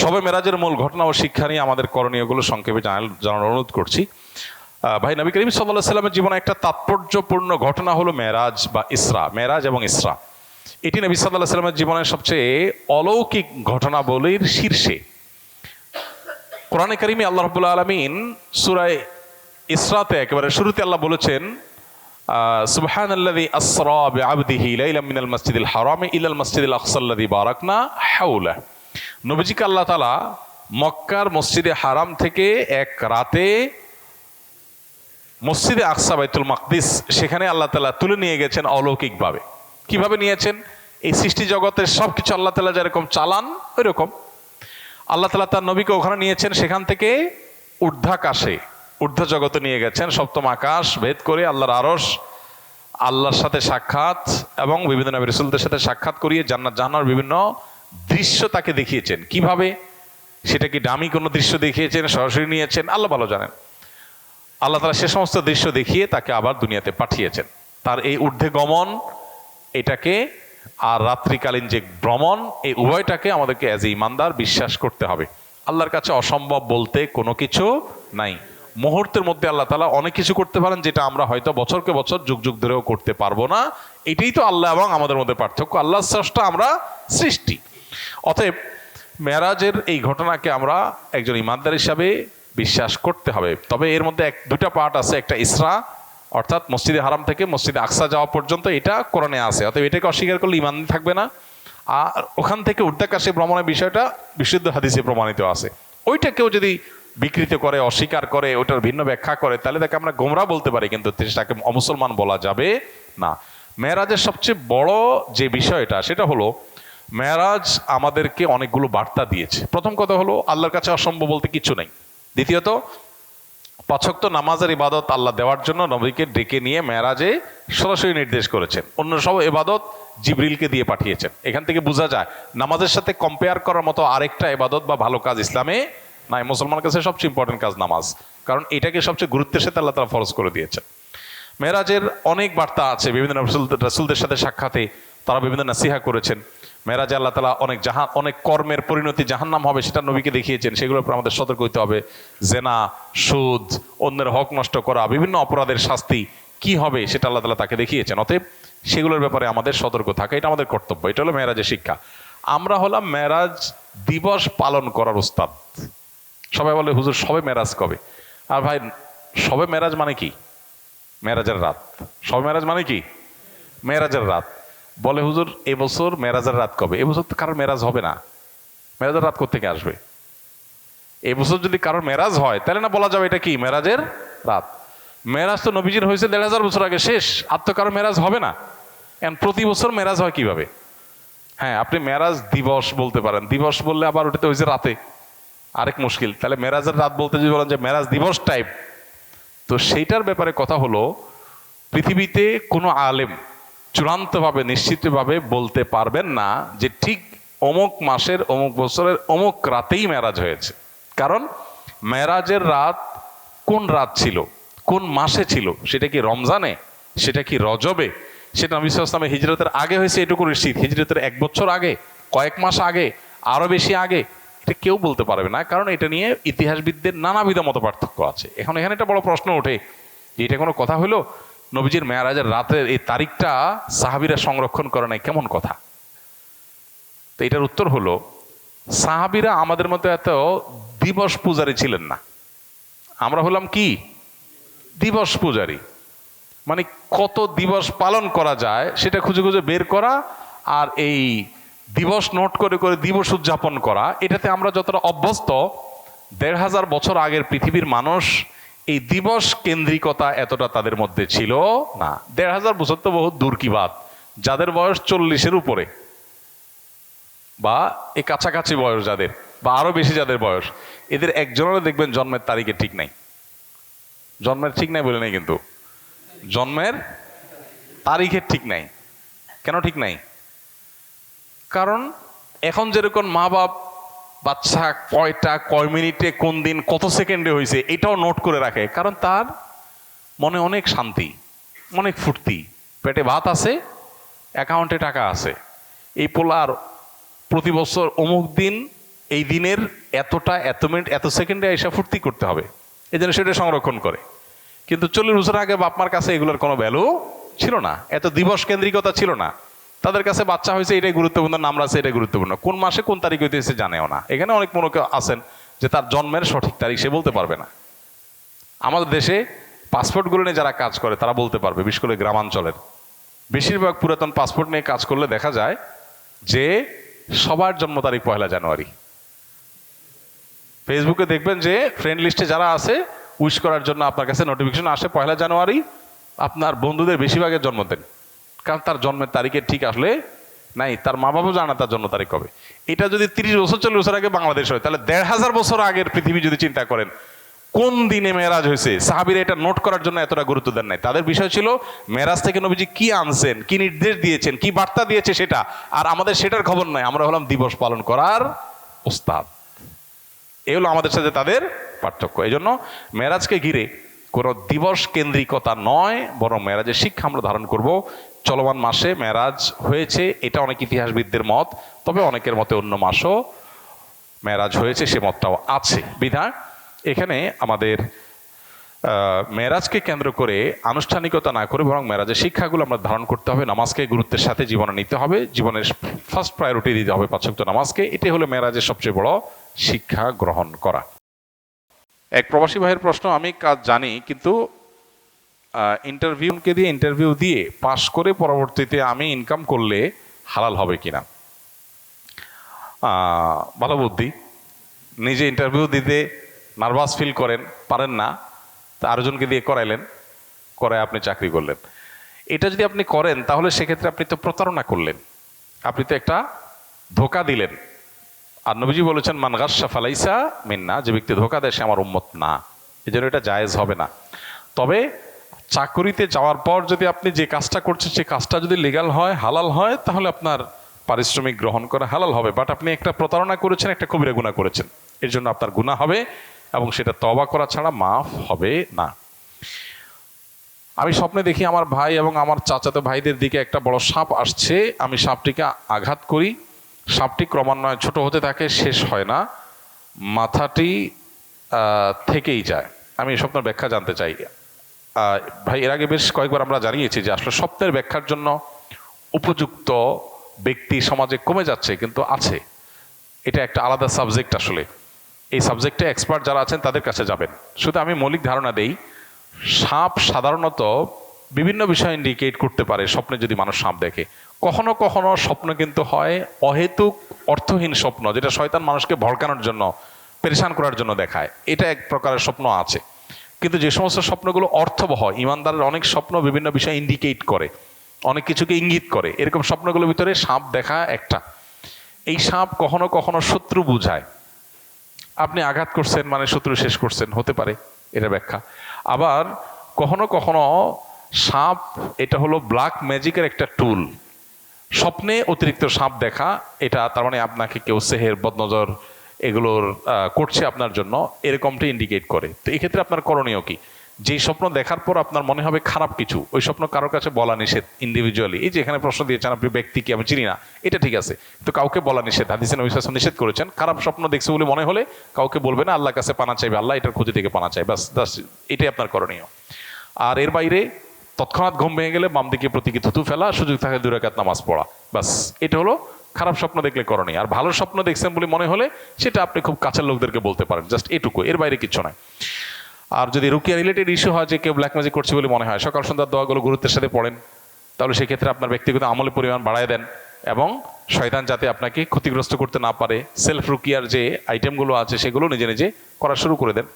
শবে মেরাজের মূল ঘটনা ও শিক্ষা নিয়ে আমাদের করণীয়গুলো সংক্ষেপে জানানোর অনুরোধ করছি। ভাই, নবী করিম সাল্লাল্লাহু আলাইহি সাল্লামের জীবনে একটা তাৎপর্যপূর্ণ ঘটনা হলো মেরাজ বা ইসরা। মেরাজ এবং ইসরা এটি নবী সাল্লাল্লাহু আলাইহি সাল্লামের জীবনের সবচেয়ে অলৌকিক ঘটনাবলীর শীর্ষে। কোরআনে কারিমে আল্লাহ রাব্বুল আলামিন সূরা ইসরাতে একেবারে শুরুতে আল্লাহ বলেছেন, সুবহানাল্লাযী আসরা বিআবদিহি লাইলাম মিনাল মাসজিদিল হারামি ইলাল মাসজিদিল আকসাল্লাযী বারাকনা হাওলা। নবীজিকে আল্লাহ তাআলা মক্কার মসজিদে হারাম থেকে এক রাতে মসজিদে আকসা বাইতুল মাকদিস সেখানে আল্লাহ তাআলা তুলে নিয়ে গেছেন অলৌকিকভাবে। কিভাবে নিয়েছেন? এই সৃষ্টি জগতের সবকিছু আল্লাহ তাআলা যেরকম চালান ওই রকম আল্লাহ তাআলা তার নবীকে ওখানে নিয়েছেন। সেখান থেকে ঊর্ধ্বাকাশে, ঊর্ধ্ব জগতে নিয়ে গেছেন, সপ্তম আকাশ ভেদ করে আল্লাহর আরশ, আল্লাহর সাথে সাক্ষাৎ এবং বিভিন্ন নবী রাসূলদের সাথে সাক্ষাৎ করিয়ে জান্নাত জাহান্নামের বিভিন্ন দৃশ্য তাকে দেখিয়েছেন। কিভাবে? সেটা কি ডামি কোনো দৃশ্য দেখিয়েছেন, সরাসরি নিয়েছেন, আল্লাহ ভালো জানেন। আল্লাহ তাআলা সে সমস্ত দৃশ্য দেখিয়ে তাকে আবার দুনিয়াতে পাঠিয়েছেন। তার এই ঊর্ধ্বে গমন এটাকে আর রাত্রিকালীন যে ভ্রমণ, এই উভয়টাকে আমাদেরকে অ্যাজ এ ইমানদার বিশ্বাস করতে হবে। আল্লাহর কাছে অসম্ভব বলতে কোনো কিছু নাই। মুহূর্তের মধ্যে আল্লাহ তাআলা অনেক কিছু করতে পারেন, যেটা আমরা হয়তো বছরকে বছর যুগ যুগ ধরেও করতে পারবো না। এটাই তো আল্লাহ এবং আমাদের মধ্যে পার্থক্য। আল্লাহ স্রষ্টা, আমরা সৃষ্টি। অতএব মেরাজের এই ঘটনাকে আমরা একজন ইমানদার হিসাবে বিশ্বাস করতে হবে। তবে এর মধ্যে দুটা পার্ট আছে। একটা ইসরা, অর্থাৎ মসজিদে হারাম থেকে মসজিদে আকসা যাওয়া পর্যন্ত, এটা কোরআনে আছে। অতএব এটাকে অস্বীকার করলে ইমান থাকবে না। আর ওখান থেকে ঊর্ধ্বাকাশে ভ্রমণের বিষয়টা বিশুদ্ধ হাদিসে প্রমাণিত আছে। ওইটা কেউ যদি বিকৃত করে, অস্বীকার করে, ওটার ভিন্ন ব্যাখ্যা করে, তাহলে তাকে আমরা গোমরাহ বলতে পারি, কিন্তু তাকে অমুসলমান বলা যাবে না। মেরাজের সবচেয়ে বড় যে বিষয়টা সেটা হলো, মেরাজ আমাদেরকে অনেকগুলো বার্তা দিয়েছে। প্রথম কথা হলো, আল্লাহর কাছে অসম্ভব বলতে কিছু নেই। দ্বিতীয়ত, 5 ওয়াক্ত নামাজের ইবাদত আল্লাহ দেওয়ার জন্য নবীকে ডেকে নিয়ে মেরাজে সরাসরি নির্দেশ করেছেন। অন্য সব ইবাদত জিবরিলকে দিয়ে পাঠিয়েছেন। এখান থেকে বোঝা যায় নামাজের সাথে কম্পেয়ার করার মতো আরেকটা ইবাদত বা ভালো কাজ ইসলামে নাই। মুসলমানের কাছে সবচেয়ে ইম্পর্টেন্ট কাজ নামাজ, কারণ এটাকে সবচেয়ে গুরুত্বের সাথে আল্লাহ তাআলা ফরজ করে দিয়েছেন। মেরাজের অনেক বার্তা আছে। বিভিন্ন রাসূলদের সাথে সাক্ষাতে তারা বিভিন্ন নাসিহা করেছেন। মেরাজে আল্লাহ তাআলা অনেক কর্মের পরিণতি জাহান্নাম হবে সেটা নবীকে দেখিয়েছেন। সেগুলোর উপর আমাদের সতর্ক হতে হবে। জেনা, সুদ, অন্যের হক নষ্ট করা, বিভিন্ন অপরাধের শাস্তি কি হবে সেটা আল্লাহ তাআলা তাকে দেখিয়েছেন। অতএব সেগুলোর ব্যাপারে আমাদের সতর্ক থাকা, এটা আমাদের কর্তব্য। এটা হলো মেরাজের শিক্ষা। আমরা হলাম মেরাজ দিবস পালন করার উস্তাদ। সবাই বলে, হুজুর শবে মেরাজ কবে? আর ভাই, শবে মেরাজ মানে কি? মেরাজের রাত। শবে মেরাজ মানে কি? মেরাজের রাত। বলে, হুজুর এবছর মেরাজের রাত কবে? এবছর তো কারোর মেরাজ হবে না। মেরাজের রাত কোত্থেকে আসবে? এবছর যদি কারোর মেরাজ হয় তাহলে না বলা যাবে এটা কি মেরাজের রাত। মেরাজ তো নবীজির হয়েছে 1500 বছর আগে, শেষ। আর তো কারোর মেরাজ হবে না। এখন প্রতি বছর মেরাজ হয় কিভাবে? হ্যাঁ, আপনি মেরাজ দিবস বলতে পারেন। দিবস বললে আবার ওটাতে হয়েছে রাতে, আরেক মুশকিল। তাহলে মেরাজের রাত বলতে যদি বলেন যে মেরাজ দিবস টাইপ, তো সেইটার ব্যাপারে কথা হলো, পৃথিবীতে কোনো আলেম চূড়ান্তভাবে নিশ্চিতভাবে বলতে পারবেন না যে ঠিক অমুক মাসের অমুক বছরের অমুক রাতেই মেরাজ হয়েছে। কারণ মেরাজের রাত কোন রাত ছিল, কোন মাসে ছিল, সেটা কি রমজানে, সেটা কি রজবে, সেটা নবী সাল্লাল্লাহু আলাইহি ওয়াসাল্লামের হিজরতের আগে হয়েছে এটুকু নিশ্চিত, হিজরতের 1 বছর আগে, কয়েক মাস আগে, আরো বেশি আগে, এটা কেউ বলতে পারবে না। কারণ এটা নিয়ে ইতিহাসবিদদের নানাবিধ মত পার্থক্য আছে। এখানে একটা বড় প্রশ্ন ওঠে যে এটা কোনো কথা হলো? নবীজির মেরাজের রাতের এই তারিখটা সাহাবীরা সংরক্ষণ করে নাই, কেমন কথা? তো এটার উত্তর হলো, সাহাবীরা আমাদের মতো এত দিবস পূজারী ছিলেন না। আমরা হলাম কি? দিবস পূজারী। মানে কত দিবস পালন করা যায় সেটা খুঁজে খুঁজে বের করা, আর এই দিবস নোট করে করে দিবস উদযাপন করা, এটাতে আমরা যতটা অভ্যস্ত, 1500 বছর আগের পৃথিবীর মানুষ এই দিবস কেন্দ্রিকতা এতটা তাদের মধ্যে ছিল না। 1500 বছর তো বহুত দূর কি বাত। যাদের বয়স 40-এর উপরে বা এই কাছাকাছি বয়স যাদের, বা আরো বেশি যাদের বয়স, এদের একজনেরও দেখবেন জন্মের তারিখে ঠিক নাই। জন্মের ঠিক নাই বলে নেই, কিন্তু জন্মের তারিখের ঠিক নাই। কেন ঠিক নাই? কারণ এখন যেরকম মা বাপ বাচ্চা কয়টা, কয় মিনিটে, কোন দিন, কত সেকেন্ডে হয়েছে এটাও নোট করে রাখে। কারণ তার মনে অনেক শান্তি, অনেক ফুর্তি, পেটে ভাত আছে, অ্যাকাউন্টে টাকা আছে। এই পোলার প্রতি বছর অমুক দিন এই দিনের এতটা এত মিনিট এত সেকেন্ডে এসে ফুর্তি করতে হবে, এই জন্য সেটা সংরক্ষণ করে। কিন্তু 40 বছর আগে বাপমার কাছে এগুলোর কোনো ভ্যালু ছিল না, এত দিবস কেন্দ্রিকতা ছিল না। তাদের কাছে বাচ্চা হয়েছে এটাই গুরুত্বপূর্ণ, নাম রাখছে এটাই গুরুত্বপূর্ণ, কোন মাসে কোন তারিখ হইতেছে জানেও না। এখানে অনেক মনে আছেন যে তার জন্মের সঠিক তারিখ সে বলতে পারবে না। আমাদের দেশে পাসপোর্টগুলো নিয়ে যারা কাজ করে তারা বলতে পারবে, বিশেষ করে গ্রামাঞ্চলের বেশিরভাগ পুরাতন পাসপোর্ট নিয়ে কাজ করলে দেখা যায় যে সবার জন্ম তারিখ 1 জানুয়ারি। ফেসবুকে দেখবেন যে ফ্রেন্ড লিস্টে যারা আছে উইশ করার জন্য আপনার কাছে নোটিফিকেশন আসে 1 জানুয়ারি, আপনার বন্ধুদের বেশিরভাগের জন্মদিন, কারণ তার জন্মের তারিখে ঠিক আসলে নাই, তার মা বাবাও জানা তার জন্ম তারিখ কবে। এটা যদি 30 বছর 40 বছর আগে বাংলাদেশ হয়, তাহলে 1500 বছর আগের পৃথিবী যদি চিন্তা করেন কোন দিনে মেরাজ হয়েছে, সাহাবীরা এটা নোট করার জন্য এতটা গুরুত্ব দেন নাই। তাদের বিষয় ছিল মেরাজ থেকে নবীজি কি আনছেন, কি নির্দেশ দিয়েছেন, কি বার্তা দিয়েছে সেটা, আর আমাদের সেটার খবর নাই। আমরা হলাম দিবস পালন করার ওস্তাদ। এই হলো আমাদের সাথে তাদের পার্থক্য। এই জন্য মেরাজকে ঘিরে কোনো দিবস কেন্দ্রিকতা নয়, বরং মেরাজের শিক্ষা আমরা ধারণ করব। চলমান মাসে মেরাজ হয়েছে, এটা অনেক ইতিহাসবিদদের মত, তবে অনেকের মতে অন্য মাসও মেরাজ হয়েছে সে মতটাও আছে। বিধায় এখানে আমাদের মেরাজকে কেন্দ্র করে আনুষ্ঠানিকতা না করে বরং মেরাজের শিক্ষাগুলো আমরা ধারণ করতে হবে। নামাজকে গুরুত্বের সাথে জীবনে নিতে হবে, জীবনের ফার্স্ট প্রায়োরিটি দিতে হবে 5 ওয়াক্ত নামাজকে। এটাই হলো মেরাজের সবচেয়ে বড় শিক্ষা গ্রহণ করা। এক প্রবাসী ভাইয়ের প্রশ্ন, আমি কাজ জানি কিন্তু ইন্টারভিউ দিয়ে পাশ করে পরবর্তীতে আমি ইনকাম করলে হালাল হবে কিনা? ভালো বুদ্ধি। নিজে ইন্টারভিউ দিতে নার্ভাস ফিল করেন, পারেন না, তা আরেকজনকে দিয়ে করাইলেন, করায় আপনি চাকরি করলেন। এটা যদি আপনি করেন তাহলে সেক্ষেত্রে আপনি তো প্রতারণা করলেন, আপনি তো একটা ধোকা দিলেন। আর নবীজি বলেছেন মান গাশশা ফালাইসা মিন্না, যে ব্যক্তি ধোকা দেয় সে আমার উম্মত না। এই জন্য এটা জায়েজ হবে না। তবে চাকরিতে যাওয়ার পর যদি আপনি যে কাজটা করছেন সেই কাজটা যদি লিগ্যাল হয়, হালাল হয়, তাহলে আপনার পারিশ্রমিক গ্রহণ করা হালাল হবে। বাট আপনি একটা প্রতারণা করেছেন, একটা কবিরা গুনাহ করেছেন, এর জন্য আপনার গুনাহ হবে এবং সেটা তওবা করা ছাড়া মাফ হবে না। আমি স্বপ্নে দেখি আমার ভাই এবং আমার চাচাতো ভাইদের দিকে একটা বড় সাপ আসছে, আমি সাপটিকে আঘাত করি, সাপটি ক্রমান্বয়ে ছোট হতে থাকে, শেষ হয় না, মাথাটি থেকেই যায়। আমি এই স্বপ্নের ব্যাখ্যা জানতে চাই। ভাই, এর আগে বেশ কয়েকবার আমরা জানিয়েছি যে আসলে স্বপ্নের ব্যাখ্যার জন্য উপযুক্ত ব্যক্তি সমাজে কমে যাচ্ছে, কিন্তু আছে। এটা একটা আলাদা সাবজেক্ট। আসলে এই সাবজেক্টে এক্সপার্ট যারা আছেন তাদের কাছে যাবেন। শুধু আমি মৌলিক ধারণা দেই, সাপ সাধারণত বিভিন্ন বিষয় ইন্ডিকেট করতে পারে স্বপ্নে যদি মানুষ সাপ দেখে। কখনো কখনো স্বপ্ন কিন্তু হয় অহেতুক অর্থহীন স্বপ্ন, যেটা শয়তান মানুষকে ভড়কানোর জন্য, পেরেশান করার জন্য দেখায়, এটা এক প্রকারের স্বপ্ন আছে। কিন্তু যে সমস্ত স্বপ্নগুলো অর্থবহ, ইমানদারের অনেক স্বপ্ন বিভিন্ন বিষয় ইন্ডিকেট করে, অনেক কিছুকে ইঙ্গিত করে, এরকম স্বপ্নগুলোর ভিতরে সাপ দেখা একটা। এই সাপ কখনো কখনো শত্রু বুঝায়, আপনি আঘাত করছেন মানে শত্রু শেষ করছেন, হতে পারে, এটা ব্যাখ্যা। আবার কখনো কখনো সাপ এটা হলো ব্ল্যাক ম্যাজিকের একটা টুল। স্বপ্নে অতিরিক্ত সাপ দেখা, এটা তার মানে আপনাকে কেউ সেহের বদনজর এগুলোর করছে আপনার জন্য, এরকমটা ইন্ডিকেট করে। তো এই ক্ষেত্রে আপনার করণীয় কি? যেই স্বপ্ন দেখার পর আপনার মনে হবে খারাপ কিছু, ওই স্বপ্ন কারোর কাছে বলা নিষেধ ইন্ডিভিজুয়ালি। এই যে এখানে প্রশ্ন দিয়েছেন আপনি, ব্যক্তিকে আমি চিনি না, এটা ঠিক আছে, তো কাউকে বলা নিষেধ। হাদিসে নবী সাল্লাল্লাহু আলাইহি ওয়াসাল্লাম নিষেধ করেছেন, খারাপ স্বপ্ন দেখছে বলে মনে হলে কাউকে বলবে না, আল্লাহর কাছে পানা চাইবে, আল্লাহ এটার ক্ষতি থেকে পানা চাই, বাস এটাই আপনার করণীয়। আর এর বাইরে তৎক্ষণাৎ ঘুম ভেঙে গেলে বাম দিকে প্রতীকী থুতু ফেলা, সুযোগ থাকে 2 রাকাত নামাজ পড়া, বাস এটা হলো খারাপ স্বপ্ন দেখলে করণীয়। আর ভালো স্বপ্ন দেখছেন বলে মনে হলে সেটা আপনি খুব কাছের লোকদেরকে বলতে পারেন, জাস্ট এটুকু, এর বাইরে কিছু নয়। আর যদি রুকিয়া রিলেটেড ইস্যু হয় যে কেউ ব্ল্যাক ম্যাজিক করছে বলে মনে হয়, সকাল সন্ধ্যার দোয়াগুলো গুরুত্বের সাথে পড়েন, তাহলে সেক্ষেত্রে আপনার ব্যক্তিগত আমলের পরিমাণ বাড়ায় দেন এবং শয়তান যাতে আপনাকে ক্ষতিগ্রস্ত করতে না পারে, সেলফ রুকিয়ার যে আইটেমগুলো আছে সেগুলো নিজে নিজে করা শুরু করে দেন।